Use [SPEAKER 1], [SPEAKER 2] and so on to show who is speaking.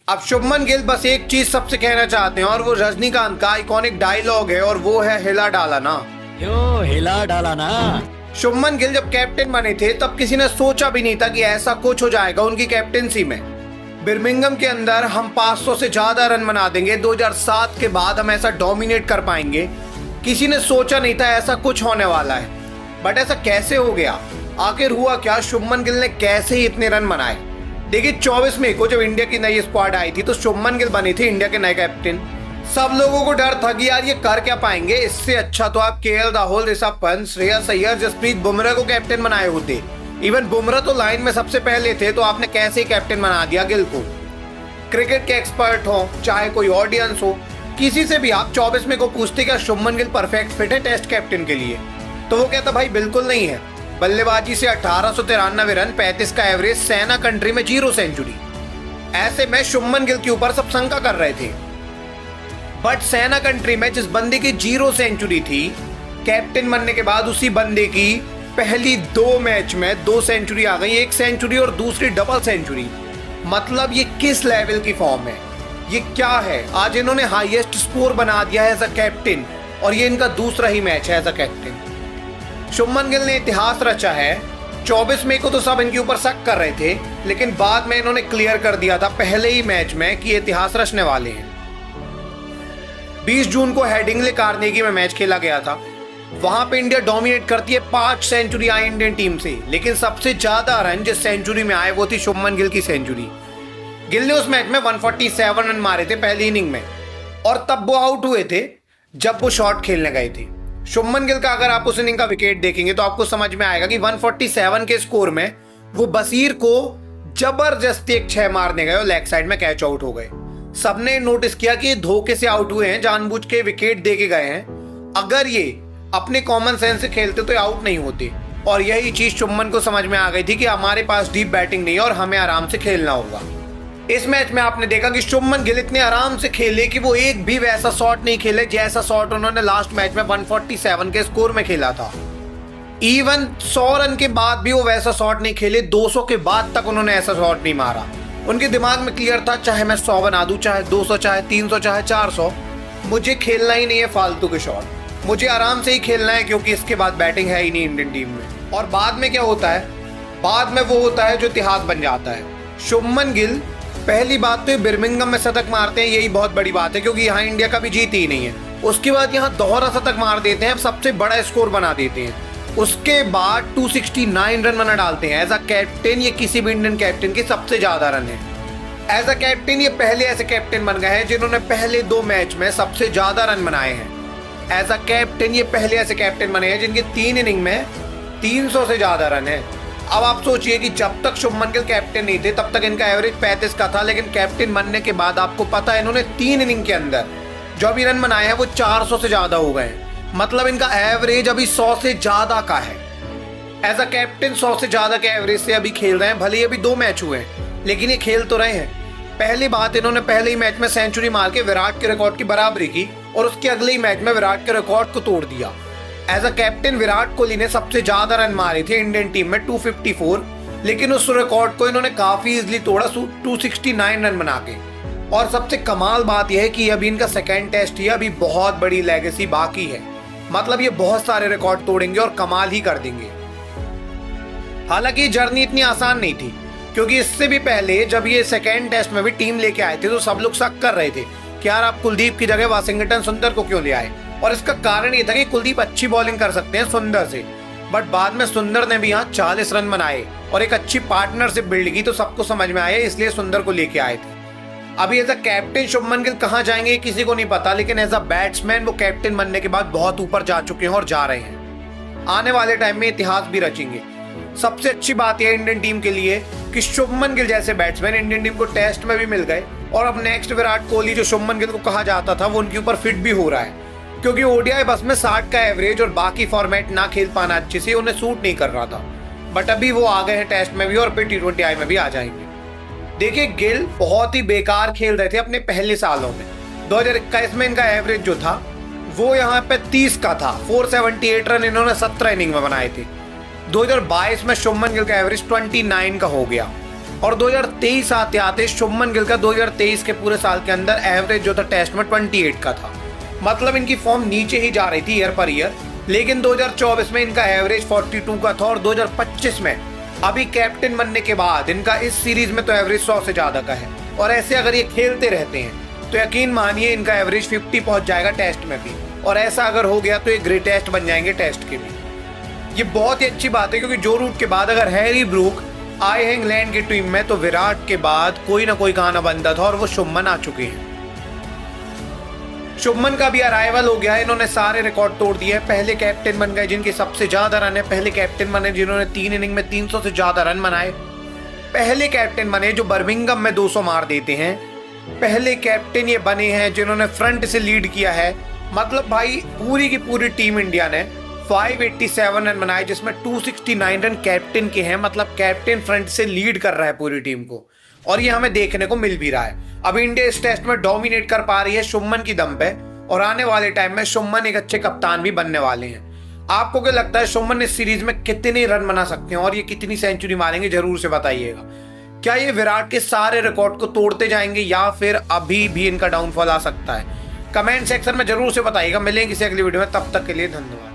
[SPEAKER 1] अब शुभमन गिल बस एक चीज सबसे कहना चाहते हैं और वो रजनीकांत का आइकॉनिक डायलॉग है और वो है हिला डाला ना।
[SPEAKER 2] क्यों हिला डाला ना?
[SPEAKER 1] शुभमन गिल जब कैप्टन बने थे तब किसी ने सोचा भी नहीं था कि ऐसा कुछ हो जाएगा उनकी कैप्टनसी में। बिर्मिंघम के अंदर हम 500 से ज्यादा रन बना देंगे, 2007 के बाद हम ऐसा डोमिनेट कर पाएंगे। किसी ने सोचा नहीं था ऐसा कुछ होने वाला है, बट ऐसा कैसे हो गया? आखिर हुआ क्या? शुभमन गिल ने कैसे ही इतने रन बनाए? देखिए 24 मई को जब इंडिया की नई स्क्वाड आई थी तो शुभमन गिल बने थे इंडिया के नए कैप्टन। सब लोगों को डर था कि यार ये कर क्या पाएंगे, इससे अच्छा तो आप केएल राहुल, ऋषभ पंत, श्रेयस अय्यर, जसप्रीत बुमराह को कैप्टन बनाए होते। इवन बुमराह तो लाइन में सबसे पहले थे, तो आपने कैसे कैप्टन बना दिया गिल को? क्रिकेट के एक्सपर्ट हो चाहे कोई ऑडियंस हो, किसी से भी आप 24 मई को पूछते क्या शुभमन गिल परफेक्ट फिट है टेस्ट कैप्टन के लिए, तो वो कहता भाई बिल्कुल नहीं है। बल्लेबाजी से 1893 रन, 35 का एवरेज, सेना कंट्री में 0 सेंचुरी। ऐसे में शुभमन गिल के ऊपर सब शंका कर रहे थे, बट सेना कंट्री में जिस बंदे की 0 सेंचुरी थी, कैप्टन बनने के बाद उसी बंदे की पहली 2 मैच में 2 सेंचुरी आ गई, 1 सेंचुरी और दूसरी डबल सेंचुरी। मतलब ये किस लेवल की फॉर्म है, ये क्या है? आज इन्होंने हाईएस्ट स्कोर बना दिया है एज अ कैप्टन और ये इनका दूसरा ही मैच है as a captain. Shubman Gill ने इतिहास रचा है। 24 मई को तो सब इनके ऊपर शक कर रहे थे, लेकिन बाद में इन्होंने क्लियर कर दिया था पहले ही मैच में कि इतिहास रचने वाले हैं। 20 जून को हेडिंग्ले कार्नेगी में मैच खेला गया था। वहां पे इंडिया डोमिनेट करती है, 5 सेंचुरी आई इंडियन टीम से, लेकिन सबसे ज्यादा रन जिस सेंचुरी में आए वो थी शुभमन गिल की सेंचुरी। गिल ने उस मैच में 147 रन मारे थे पहली इनिंग में, और तब वो आउट हुए थे जब वो शॉट खेलने गए थे। शुभमन गिल का अगर आप उस इनिंग का विकेट देखेंगे तो आपको समझ में आएगा कि 147 के स्कोर में वो बसीर को जबरदस्ती एक 6 मारने गए और लेग साइड में कैच आउट हो गए। सबने नोटिस किया कि ये धोखे से आउट हुए हैं, जानबूझ के विकेट दे के गए हैं। अगर ये अपने कॉमन सेंस से खेलते तो आउट नहीं होते, और यही चीज शुभमन को समझ में आ गई थी कि हमारे पास डीप बैटिंग नहीं है और हमें आराम से खेलना होगा। इस मैच में आपने देखा कि शुभमन गिल इतने आराम से खेले कि वो एक भी वैसा शॉट नहीं खेले जैसा शॉट उन्होंने लास्ट मैच में 147 के स्कोर में खेला था। इवन 100 रन के बाद भी वो वैसा शॉट नहीं खेले, 200 के बाद तक उन्होंने ऐसा शॉट नहीं मारा। उनके दिमाग में क्लियर था, चाहे मैं 100 बना दूं, चाहे 200, चाहे 300, चाहे 400, मुझे खेलना ही नहीं है फालतू के शॉट, मुझे आराम से ही खेलना है, क्योंकि इसके बाद बैटिंग है ही नहीं इंडियन टीम में। और बाद में क्या होता है? बाद में वो होता है जो इतिहास बन जाता है। शुभमन गिल पहली बात तो बिर्मिंघम में शतक मारते हैं, यही बहुत बड़ी बात है क्योंकि यहाँ इंडिया का भी जीत ही नहीं है। उसके बाद यहाँ दोहरा शतक मार देते हैं, सबसे बड़ा स्कोर बना देते हैं। उसके बाद 269 रन बना डालते हैं। एज अ कैप्टन ये किसी भी इंडियन कैप्टन के सबसे ज्यादा रन है। एज अ कैप्टन ये पहले ऐसे कैप्टन बन गए हैं जिन्होंने पहले 2 मैच में सबसे ज्यादा रन बनाए हैं। एज अ कैप्टन ये पहले ऐसे कैप्टन बने हैं जिनके 3 इनिंग में 300 से ज्यादा रन है। अब आप सोचिए कि जब तक शुभमन गिल कैप्टन नहीं थे तब तक इनका एवरेज 35 का था, लेकिन कैप्टन बनने के बाद आपको पता है इन्होंने 3 इनिंग के अंदर जो भी रन बनाए हैं वो 400 से ज्यादा हो गए। मतलब इनका एवरेज अभी 100 से ज्यादा का है। एज अ कैप्टन 100 से ज्यादा के एवरेज से अभी खेल रहे हैं। भले ही अभी 2 मैच हुए हैं, लेकिन ये खेल तो रहे हैं। पहली बात, इन्होंने पहले ही मैच में सेंचुरी मार के विराट के रिकॉर्ड की बराबरी की और उसके अगले ही मैच में विराट के रिकॉर्ड को तोड़ दिया। As a captain Virat Kohli ने सबसे ज्यादा रन मारे थे इंडियन टीम में 254, लेकिन उस रिकॉर्ड को इन्होंने काफी इजीली तोड़ा 269 रन बना के। और सबसे कमाल बात यह है कि अभी इनका सेकेंड टेस्ट ही, अभी बहुत बड़ी लेगेसी बाकी है। मतलब ये बहुत सारे रिकॉर्ड तोड़ेंगे और कमाल ही कर देंगे। हालांकि जर्नी इतनी आसान नहीं थी, क्योंकि इससे भी पहले जब ये सेकेंड टेस्ट में भी टीम लेके आए थे तो सब लोग शक कर रहे थे कि यार आप कुलदीप की जगह वाशिंगटन सुंदर को क्यों ले आए। और इसका कारण ये था कि कुलदीप अच्छी बॉलिंग कर सकते हैं सुंदर से, बट बाद में सुंदर ने भी यहाँ 40 रन बनाए और एक अच्छी पार्टनरशिप बिल्ड की, तो सबको समझ में आया, इसलिए सुंदर को लेके आए थे। अभी as a captain Shubman Gill कहाँ जाएंगे किसी को नहीं पता, लेकिन एज अ बैट्समैन वो कैप्टन बनने के बाद बहुत ऊपर जा चुके हैं और जा रहे हैं। आने वाले टाइम में इतिहास भी रचेंगे। सबसे अच्छी बात यह इंडियन टीम के लिए कि शुभमन गिल जैसे बैट्समैन इंडियन टीम को टेस्ट में भी मिल गए, और अब नेक्स्ट विराट कोहली जो शुभमन गिल को कहा जाता था वो उनके ऊपर फिट भी हो रहा है, क्योंकि ओडीआई बस में 60 का एवरेज और बाकी फॉर्मेट ना खेल पाना अच्छे से उन्हें सूट नहीं कर रहा था। बट अभी वो आ गए हैं टेस्ट में भी और फिर T20I में भी आ जाएंगे। देखिए गिल बहुत ही बेकार खेल रहे थे अपने पहले सालों में। 2021 में इनका एवरेज जो था वो यहाँ पे 30 का था, 478 रन इन्होंने 17 इनिंग में बनाए थे। 2022 में शुभमन गिल का एवरेज 29 का हो गया। और 2023 आते आते शुभमन गिल का 2023 के पूरे साल के अंदर एवरेज जो था टेस्ट में 28 का था। मतलब इनकी फॉर्म नीचे ही जा रही थी ईयर पर ईयर, लेकिन 2024 में इनका एवरेज 42 का था और 2025 में अभी कैप्टन बनने के बाद इनका इस सीरीज में तो एवरेज 100 से ज्यादा का है। और ऐसे अगर ये खेलते रहते हैं तो यकीन मानिए इनका एवरेज 50 पहुंच जाएगा टेस्ट में भी, और ऐसा अगर हो गया तो ये ग्रेटेस्ट बन जाएंगे टेस्ट के भी। ये बहुत ही अच्छी बात है, क्योंकि जो रूट के बाद अगर हैरी ब्रूक आए हैं इंग्लैंड की टीम में तो विराट के बाद कोई ना कोई गाना बनता था, और वो शुभमन आ चुके हैं। शुभमन का भी अराइवल हो गया है, इन्होंने सारे रिकॉर्ड तोड़ दिए हैं। पहले कैप्टन बन गए जिनके सबसे ज्यादा रन है, पहले कैप्टन बने जिन्होंने 3 इनिंग में 300 से ज्यादा रन बनाए, पहले कैप्टन बने जो बर्मिंघम में 200 मार देते हैं, पहले कैप्टन ये बने हैं जिन्होंने फ्रंट से लीड किया है। मतलब भाई पूरी की पूरी टीम इंडिया ने 587 रन बनाए, जिसमें 269 रन कैप्टन के हैं। मतलब कैप्टन फ्रंट से लीड कर रहा है पूरी टीम को, और ये हमें देखने को मिल भी रहा है। अब इंडिया इस टेस्ट में डोमिनेट कर पा रही है शुभमन की दम पे, और आने वाले टाइम में शुभमन एक अच्छे कप्तान भी बनने वाले हैं। आपको क्या लगता है शुभमन इस सीरीज में कितने रन बना सकते हैं और ये कितनी सेंचुरी मारेंगे, जरूर से बताइएगा। क्या ये विराट के सारे रिकॉर्ड को तोड़ते जाएंगे या फिर अभी भी इनका डाउनफॉल आ सकता है? कमेंट सेक्शन में जरूर से बताइएगा। मिलेंगे किसी अगली वीडियो में, तब तक के लिए धन्यवाद।